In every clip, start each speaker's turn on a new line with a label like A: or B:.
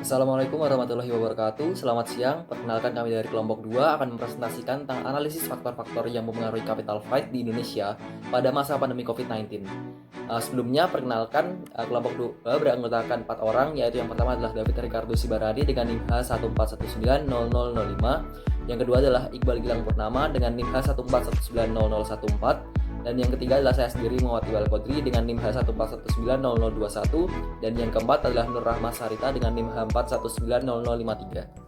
A: Assalamualaikum warahmatullahi wabarakatuh. Selamat siang. Perkenalkan kami dari kelompok 2 akan mempresentasikan tentang analisis faktor-faktor yang mempengaruhi capital flight di Indonesia pada masa pandemi COVID-19. Sebelumnya perkenalkan kelompok 2 beranggotakan 4 orang, yaitu yang pertama adalah David Ricardo Sibaradi dengan NIM H1419000, yang kedua adalah Iqbal Gilang Purnama dengan NIM H141900014, dan yang ketiga adalah saya sendiri Muhammad Iqbal Qodri dengan NIM H141900021, dan yang keempat adalah Nur Rahma Sarita dengan NIM H4190053.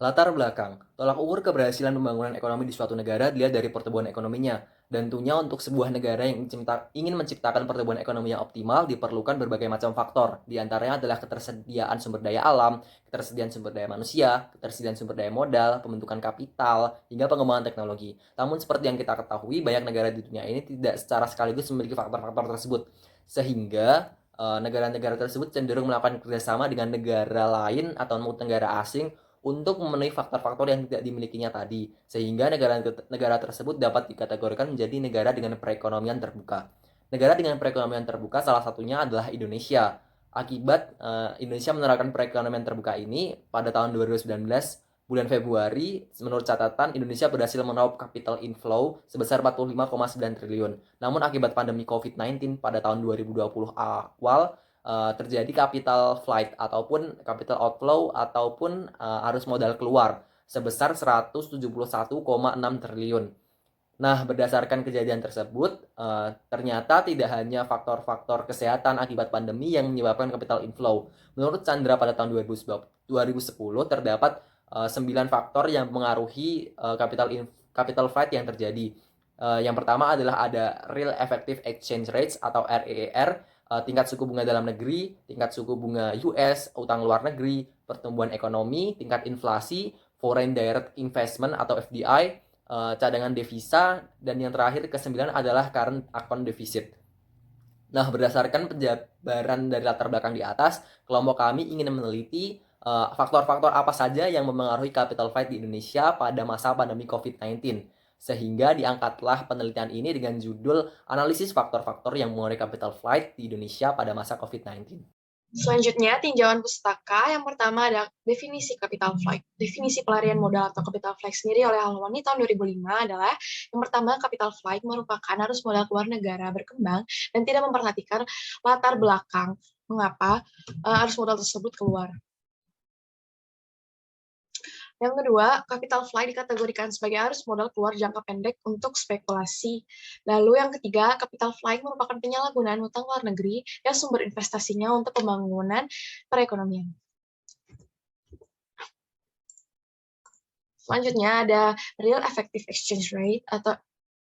A: Latar belakang, tolak ukur keberhasilan pembangunan ekonomi di suatu negara dilihat dari pertumbuhan ekonominya. Dan tentunya untuk sebuah negara yang ingin menciptakan pertumbuhan ekonomi yang optimal diperlukan berbagai macam faktor. Di antaranya adalah ketersediaan sumber daya alam, ketersediaan sumber daya manusia, ketersediaan sumber daya modal, pembentukan kapital, hingga pengembangan teknologi. Namun seperti yang kita ketahui, banyak negara di dunia ini tidak secara sekaligus memiliki faktor-faktor tersebut. Sehingga negara-negara tersebut cenderung melakukan kerjasama dengan negara lain atau negara asing untuk memenuhi faktor-faktor yang tidak dimilikinya tadi, sehingga negara tersebut dapat dikategorikan menjadi negara dengan perekonomian terbuka. Negara dengan perekonomian terbuka salah satunya adalah Indonesia. Akibat Indonesia menerapkan perekonomian terbuka ini pada tahun 2019 bulan Februari, menurut catatan Indonesia berhasil meraup capital inflow sebesar 45,9 triliun. Namun akibat pandemi COVID-19 pada tahun 2020 awal, terjadi capital flight ataupun capital outflow ataupun arus modal keluar sebesar 171,6 triliun. Nah, berdasarkan kejadian tersebut, ternyata tidak hanya faktor-faktor kesehatan akibat pandemi yang menyebabkan capital inflow. Menurut Chandra pada tahun 2010 terdapat 9 faktor yang mengaruhi capital flight yang terjadi. Yang pertama adalah ada real effective exchange rates atau REER, tingkat suku bunga dalam negeri, tingkat suku bunga US, utang luar negeri, pertumbuhan ekonomi, tingkat inflasi, foreign direct investment atau FDI, cadangan devisa, dan yang terakhir ke-9 adalah current account deficit. Nah, berdasarkan penjabaran dari latar belakang di atas, kelompok kami ingin meneliti faktor-faktor apa saja yang mempengaruhi capital flight di Indonesia pada masa pandemi COVID-19. Sehingga diangkatlah penelitian ini dengan judul Analisis Faktor-Faktor yang Mempengaruhi Capital Flight di Indonesia pada masa COVID-19.
B: Selanjutnya, tinjauan pustaka. Yang pertama ada definisi capital flight. Definisi pelarian modal atau capital flight sendiri oleh Al-Wani tahun 2005 adalah yang pertama, capital flight merupakan arus modal keluar negara berkembang dan tidak memperhatikan latar belakang mengapa arus modal tersebut keluar. Yang kedua, capital flight dikategorikan sebagai arus modal keluar jangka pendek untuk spekulasi. Lalu yang ketiga, capital flight merupakan penyalahgunaan hutang luar negeri yang sumber investasinya untuk pembangunan perekonomian. Selanjutnya ada Real Effective Exchange Rate atau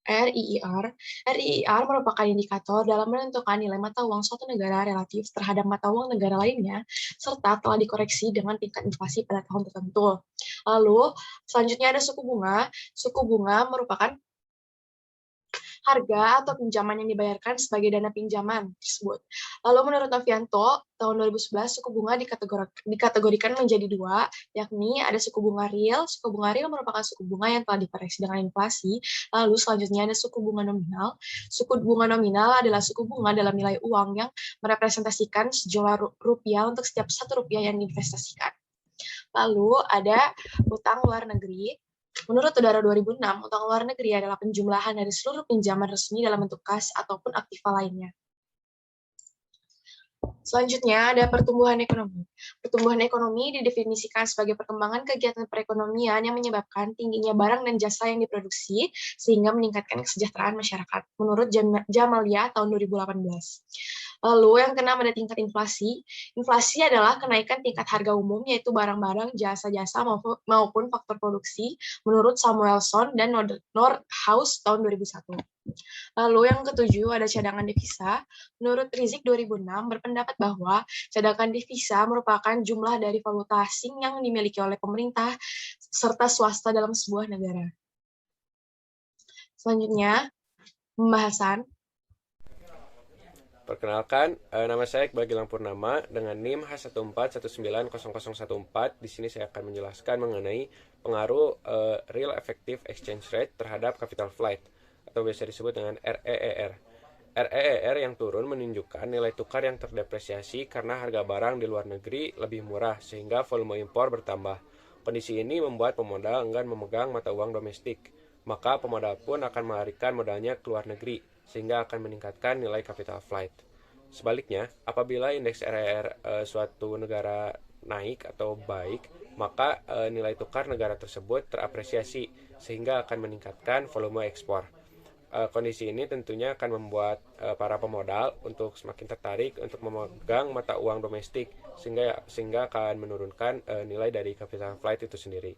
B: REER. REER merupakan indikator dalam menentukan nilai mata uang suatu negara relatif terhadap mata uang negara lainnya, serta telah dikoreksi dengan tingkat inflasi pada tahun tertentu. Lalu, selanjutnya ada suku bunga. Suku bunga merupakan harga atau pinjaman yang dibayarkan sebagai dana pinjaman tersebut. Lalu menurut Novianto, tahun 2011 suku bunga dikategorikan menjadi dua, yakni ada suku bunga real. Suku bunga real merupakan suku bunga yang telah dikoreksi dengan inflasi. Lalu selanjutnya ada suku bunga nominal. Suku bunga nominal adalah suku bunga dalam nilai uang yang merepresentasikan sejumlah rupiah untuk setiap satu rupiah yang diinvestasikan. Lalu ada utang luar negeri. Menurut Udara 2006, utang luar negeri adalah penjumlahan dari seluruh pinjaman resmi dalam bentuk kas ataupun aktiva lainnya. Selanjutnya ada pertumbuhan ekonomi. Pertumbuhan ekonomi didefinisikan sebagai perkembangan kegiatan perekonomian yang menyebabkan tingginya barang dan jasa yang diproduksi sehingga meningkatkan kesejahteraan masyarakat. Menurut Jamalia tahun 2018. Lalu yang keenam ada tingkat inflasi. Inflasi adalah kenaikan tingkat harga umum yaitu barang-barang, jasa-jasa maupun faktor produksi menurut Samuelson dan Nordhaus tahun 2001. Lalu yang ketujuh ada cadangan devisa. Menurut Rizik 2006 berpendapat bahwa cadangan devisa merupakan jumlah dari valuta asing yang dimiliki oleh pemerintah serta swasta dalam sebuah negara. Selanjutnya, pembahasan.
C: Perkenalkan, nama saya Iqbal Gilang Purnama dengan NIM H141900014. Di sini saya akan menjelaskan mengenai pengaruh Real Effective Exchange Rate terhadap capital flight atau biasa disebut dengan REER. REER yang turun menunjukkan nilai tukar yang terdepresiasi karena harga barang di luar negeri lebih murah sehingga volume impor bertambah. Kondisi ini membuat pemodal enggan memegang mata uang domestik, maka pemodal pun akan melarikan modalnya ke luar negeri sehingga akan meningkatkan nilai capital flight. Sebaliknya, apabila indeks RER suatu negara naik atau baik, maka nilai tukar negara tersebut terapresiasi sehingga akan meningkatkan volume ekspor. Kondisi ini tentunya akan membuat para pemodal untuk semakin tertarik untuk memegang mata uang domestik sehingga akan menurunkan nilai dari capital flight itu sendiri.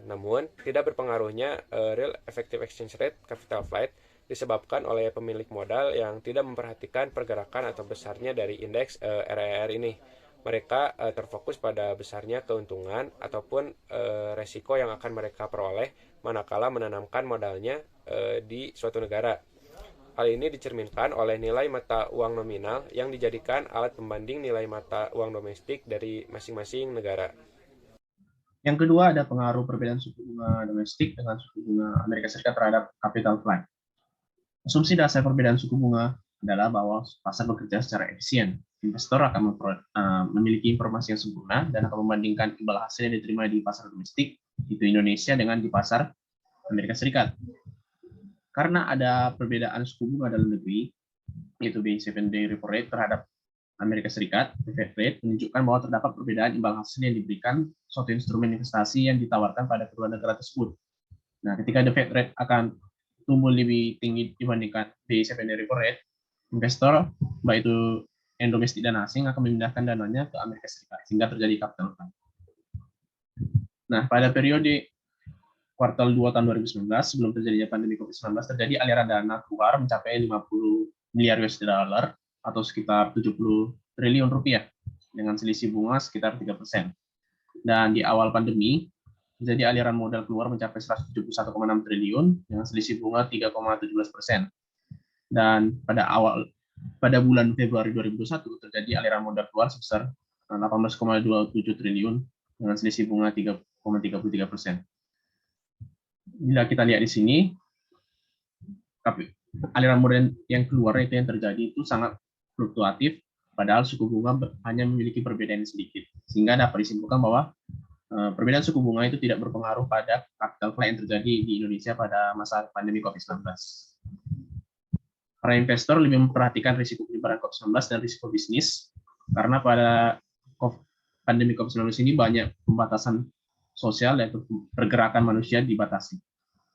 C: Namun tidak berpengaruhnya real effective exchange rate capital flight disebabkan oleh pemilik modal yang tidak memperhatikan pergerakan atau besarnya dari indeks RER ini. Mereka terfokus pada besarnya keuntungan ataupun resiko yang akan mereka peroleh manakala menanamkan modalnya di suatu negara. Hal ini dicerminkan oleh nilai mata uang nominal yang dijadikan alat pembanding nilai mata uang domestik dari masing-masing negara.
D: Yang kedua ada pengaruh perbedaan suku bunga domestik dengan suku bunga Amerika Serikat terhadap capital flight. Asumsi dasar perbedaan suku bunga adalah bahwa pasar bekerja secara efisien. Investor akan memiliki informasi yang sempurna dan akan membandingkan imbal hasil yang diterima di pasar domestik, itu Indonesia, dengan di pasar Amerika Serikat. Karena ada perbedaan suku bunga dalam negeri, yaitu BI 7-day repo rate terhadap Amerika Serikat, the Fed rate, menunjukkan bahwa terdapat perbedaan imbal hasil yang diberikan suatu instrumen investasi yang ditawarkan pada kedua negara tersebut. Nah, ketika the Fed rate akan tumbuh lebih tinggi dibandingkan BI 7-day repo rate, investor, baik itu yang domestik dan asing, akan memindahkan dananya ke Amerika Serikat, sehingga terjadi capital flight. Nah, pada periode kuartal 2 tahun 2019, sebelum terjadinya pandemi COVID-19, terjadi aliran dana keluar mencapai 50 miliar US dollar atau sekitar 70 triliun rupiah dengan selisih bunga sekitar 3%. Dan di awal pandemi, terjadi aliran modal keluar mencapai 171,6 triliun dengan selisih bunga 3,17%. Dan pada bulan Februari 2021 terjadi aliran modal keluar sebesar 18,27 triliun dengan selisih bunga 3,33%. Bila kita lihat di sini, aliran modal yang keluar itu yang terjadi itu sangat fluktuatif, padahal suku bunga hanya memiliki perbedaan sedikit, sehingga dapat disimpulkan bahwa perbedaan suku bunga itu tidak berpengaruh pada capital flight yang terjadi di Indonesia pada masa pandemi COVID-19. Para investor lebih memperhatikan risiko penyebaran COVID-19 dan risiko bisnis, karena pada pandemi COVID-19 ini banyak pembatasan sosial, yaitu pergerakan manusia dibatasi.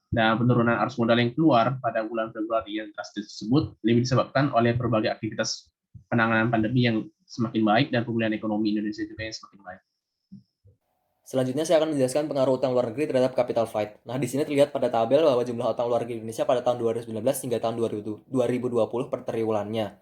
D: Dan penurunan arus modal yang keluar pada bulan Februari yang drastis tersebut lebih disebabkan oleh berbagai aktivitas penanganan pandemi yang semakin baik dan pemulihan ekonomi Indonesia juga yang semakin baik.
A: Selanjutnya saya akan menjelaskan pengaruh utang luar negeri terhadap capital flight. Nah, di sini terlihat pada tabel bahwa jumlah utang luar negeri Indonesia pada tahun 2019 hingga tahun 2020 per triwulannya.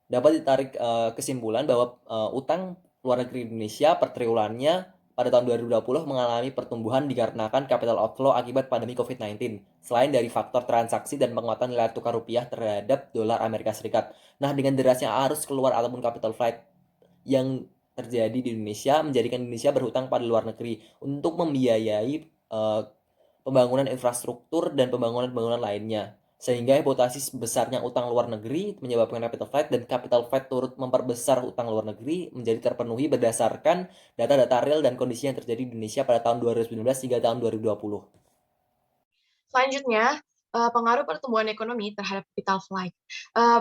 A: Dapat ditarik kesimpulan bahwa utang luar negeri Indonesia per triwulannya pada tahun 2020 mengalami pertumbuhan dikarenakan capital outflow akibat pandemi COVID-19, selain dari faktor transaksi dan penguatan nilai tukar rupiah terhadap dolar Amerika Serikat. Nah, dengan derasnya arus keluar ataupun capital flight yang terjadi di Indonesia menjadikan Indonesia berhutang pada luar negeri untuk membiayai pembangunan infrastruktur dan pembangunan lainnya, sehingga hipotesis besarnya utang luar negeri menyebabkan capital flight dan capital flight turut memperbesar utang luar negeri menjadi terpenuhi berdasarkan data-data real dan kondisi yang terjadi di Indonesia pada tahun 2019 hingga tahun 2020.
B: Selanjutnya, pengaruh pertumbuhan ekonomi terhadap capital flight.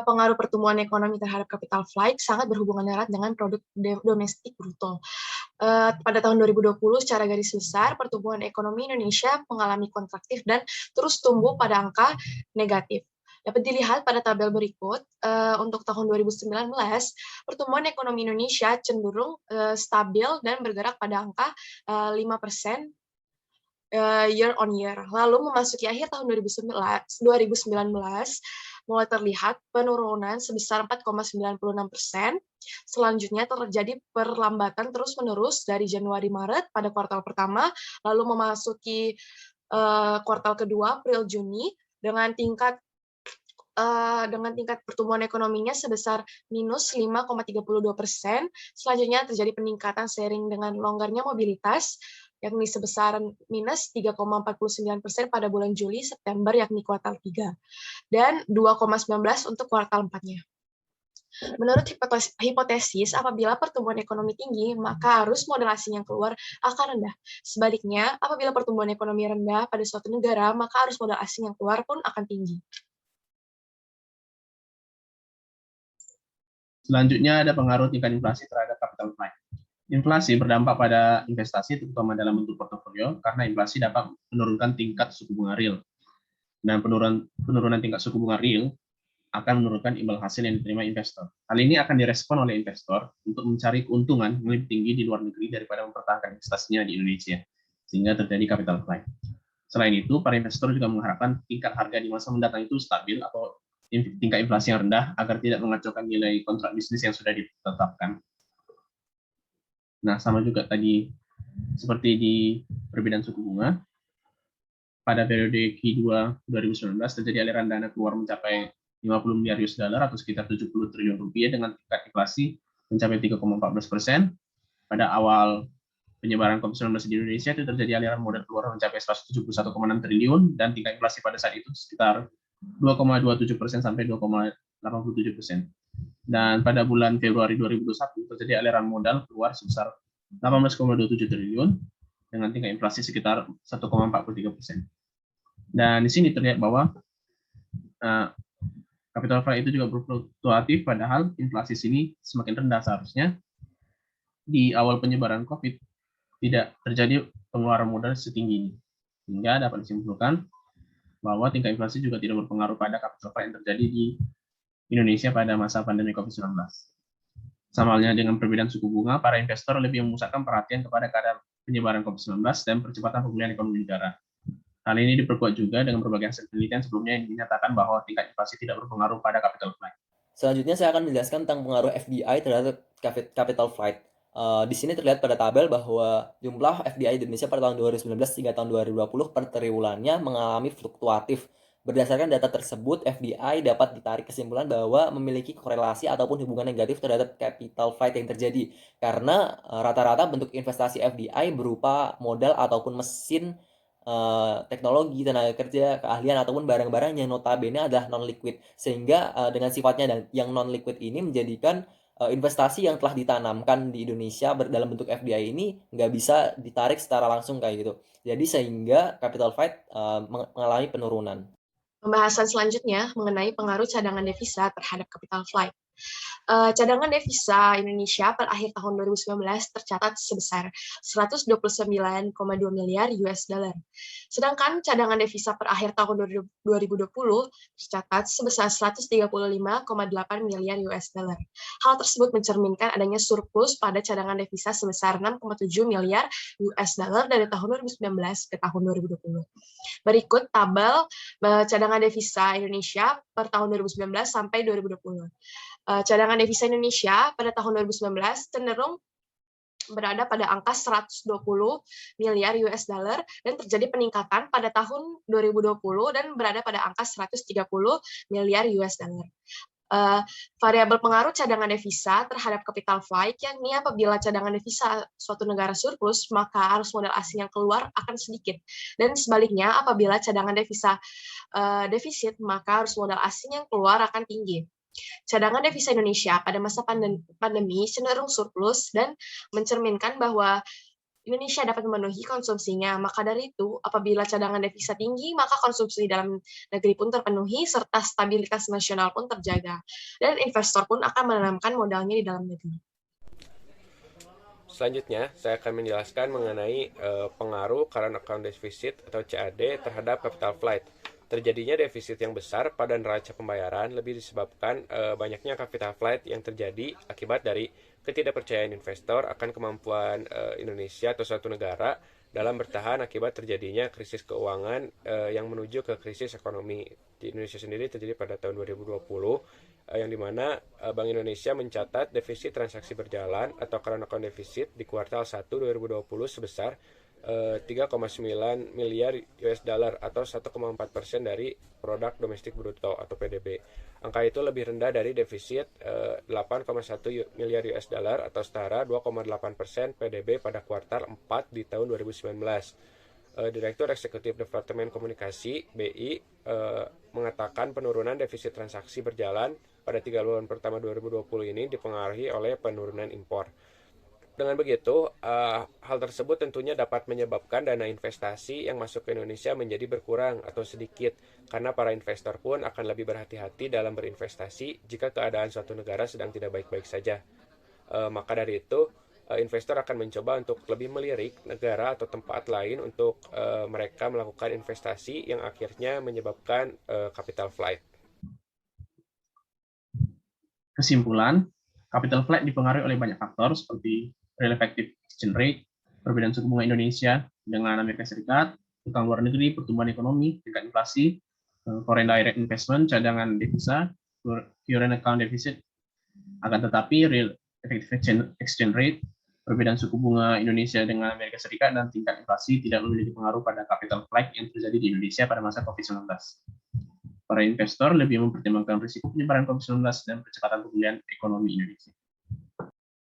B: Pengaruh pertumbuhan ekonomi terhadap capital flight sangat berhubungan erat dengan produk domestik bruto. Pada tahun 2020, secara garis besar, pertumbuhan ekonomi Indonesia mengalami kontraktif dan terus tumbuh pada angka negatif. Dapat dilihat pada tabel berikut, untuk tahun 2019, pertumbuhan ekonomi Indonesia cenderung stabil dan bergerak pada angka 5% year on year. Lalu memasuki akhir tahun 2019 mulai terlihat penurunan sebesar 4,96%. Selanjutnya terjadi perlambatan terus-menerus dari Januari-Maret pada kuartal pertama, lalu memasuki kuartal kedua April-Juni dengan tingkat pertumbuhan ekonominya sebesar minus 5,32%. Selanjutnya terjadi peningkatan seiring dengan longgarnya mobilitas yakni sebesar minus 3,49% pada bulan Juli-September yakni kuartal 3, dan 2,19 untuk kuartal 4-nya. Menurut hipotesis, apabila pertumbuhan ekonomi tinggi, maka arus modal asing yang keluar akan rendah. Sebaliknya, apabila pertumbuhan ekonomi rendah pada suatu negara, maka arus modal asing yang keluar pun akan tinggi.
D: Selanjutnya ada pengaruh tingkat inflasi terhadap capital flight. Inflasi berdampak pada investasi terutama dalam bentuk portofolio karena inflasi dapat menurunkan tingkat suku bunga real. Dan penurunan tingkat suku bunga real akan menurunkan imbal hasil yang diterima investor. Hal ini akan direspon oleh investor untuk mencari keuntungan yang lebih tinggi di luar negeri daripada mempertahankan investasinya di Indonesia, sehingga terjadi capital flight. Selain itu, para investor juga mengharapkan tingkat harga di masa mendatang itu stabil atau tingkat inflasi yang rendah agar tidak mengacaukan nilai kontrak bisnis yang sudah ditetapkan. Nah, sama juga tadi seperti di perbedaan suku bunga, pada periode Q2 2019 terjadi aliran dana keluar mencapai 50 miliar US dollar atau sekitar 70 triliun rupiah dengan tingkat inflasi mencapai 3,14%. Pada awal penyebaran COVID-19 di Indonesia itu terjadi aliran modal keluar mencapai 171,6 triliun dan tingkat inflasi pada saat itu sekitar 2,27% sampai 2,87%. Dan pada bulan Februari 2021 terjadi aliran modal keluar sebesar 18,27 triliun dengan tingkat inflasi sekitar 1,43%. Dan di sini terlihat bahwa capital flight itu juga berfluktuatif, padahal inflasi sini semakin rendah seharusnya. Di awal penyebaran COVID tidak terjadi pengeluaran modal setinggi ini, sehingga dapat disimpulkan bahwa tingkat inflasi juga tidak berpengaruh pada capital flight yang terjadi di Indonesia pada masa pandemi COVID-19. Sama halnya dengan perbedaan suku bunga, para investor lebih memusatkan perhatian kepada keadaan penyebaran COVID-19 dan percepatan pemulihan ekonomi negara. Hal ini diperkuat juga dengan berbagai hasil penelitian sebelumnya yang dinyatakan bahwa tingkat inflasi tidak berpengaruh pada capital flight.
A: Selanjutnya saya akan menjelaskan tentang pengaruh FDI terhadap capital flight. Di sini terlihat pada tabel bahwa jumlah FDI di Indonesia pada tahun 2019 hingga tahun 2020 per triwulannya mengalami fluktuatif. Berdasarkan data tersebut, FDI dapat ditarik kesimpulan bahwa memiliki korelasi ataupun hubungan negatif terhadap capital flight yang terjadi. Karena rata-rata bentuk investasi FDI berupa modal ataupun mesin, teknologi, tenaga kerja, keahlian, ataupun barang-barang yang notabene adalah non-liquid. Sehingga dengan sifatnya yang non-liquid ini menjadikan investasi yang telah ditanamkan di Indonesia dalam bentuk FDI ini nggak bisa ditarik secara langsung kayak gitu. Jadi sehingga capital flight mengalami penurunan.
B: Pembahasan selanjutnya mengenai pengaruh cadangan devisa terhadap capital flight. Cadangan devisa Indonesia per akhir tahun 2019 tercatat sebesar 129,2 miliar US dollar. Sedangkan cadangan devisa per akhir tahun 2020 tercatat sebesar 135,8 miliar US dollar. Hal tersebut mencerminkan adanya surplus pada cadangan devisa sebesar 6,7 miliar US dollar dari tahun 2019 ke tahun 2020. Berikut tabel cadangan devisa Indonesia per tahun 2019 sampai 2020. Cadangan devisa Indonesia pada tahun 2019 cenderung berada pada angka 120 miliar US dollar dan terjadi peningkatan pada tahun 2020 dan berada pada angka 130 miliar US dollar. Variabel pengaruh cadangan devisa terhadap capital flight, yakni apabila cadangan devisa suatu negara surplus, maka arus modal asing yang keluar akan sedikit. Dan sebaliknya, apabila cadangan devisa defisit, maka arus modal asing yang keluar akan tinggi. Cadangan devisa Indonesia pada masa pandemi cenderung surplus dan mencerminkan bahwa Indonesia dapat memenuhi konsumsinya. Maka dari itu, apabila cadangan devisa tinggi, maka konsumsi dalam negeri pun terpenuhi, serta stabilitas nasional pun terjaga. Dan investor pun akan menanamkan modalnya di dalam negeri.
C: Selanjutnya, saya akan menjelaskan mengenai pengaruh current account deficit atau CAD terhadap capital flight. Terjadinya defisit yang besar pada neraca pembayaran lebih disebabkan banyaknya capital flight yang terjadi akibat dari ketidakpercayaan investor akan kemampuan Indonesia atau suatu negara dalam bertahan akibat terjadinya krisis keuangan yang menuju ke krisis ekonomi. Di Indonesia sendiri terjadi pada tahun 2020, yang dimana Bank Indonesia mencatat defisit transaksi berjalan atau current account deficit di kuartal 1 2020 sebesar 3,9 miliar US dollar atau 1,4% dari produk domestik bruto atau PDB. Angka itu lebih rendah dari defisit 8,1 miliar US dollar atau setara 2,8% PDB pada kuartal 4 di tahun 2019. Direktur Eksekutif Departemen Komunikasi BI mengatakan penurunan defisit transaksi berjalan pada 3 bulan pertama 2020 ini dipengaruhi oleh penurunan impor. Dengan begitu, hal tersebut tentunya dapat menyebabkan dana investasi yang masuk ke Indonesia menjadi berkurang atau sedikit, karena para investor pun akan lebih berhati-hati dalam berinvestasi jika keadaan suatu negara sedang tidak baik-baik saja. Maka dari itu, investor akan mencoba untuk lebih melirik negara atau tempat lain untuk mereka melakukan investasi yang akhirnya menyebabkan capital flight.
D: Kesimpulan, capital flight dipengaruhi oleh banyak faktor seperti real effective exchange rate, perbedaan suku bunga Indonesia dengan Amerika Serikat, utang luar negeri, pertumbuhan ekonomi, tingkat inflasi, foreign direct investment, cadangan devisa, current account deficit. Akan tetapi, real effective exchange rate, perbedaan suku bunga Indonesia dengan Amerika Serikat, dan tingkat inflasi tidak memiliki pengaruh pada capital flight yang terjadi di Indonesia pada masa COVID-19. Para investor lebih mempertimbangkan risiko penyebaran COVID-19 dan percepatan pemulihan ekonomi Indonesia.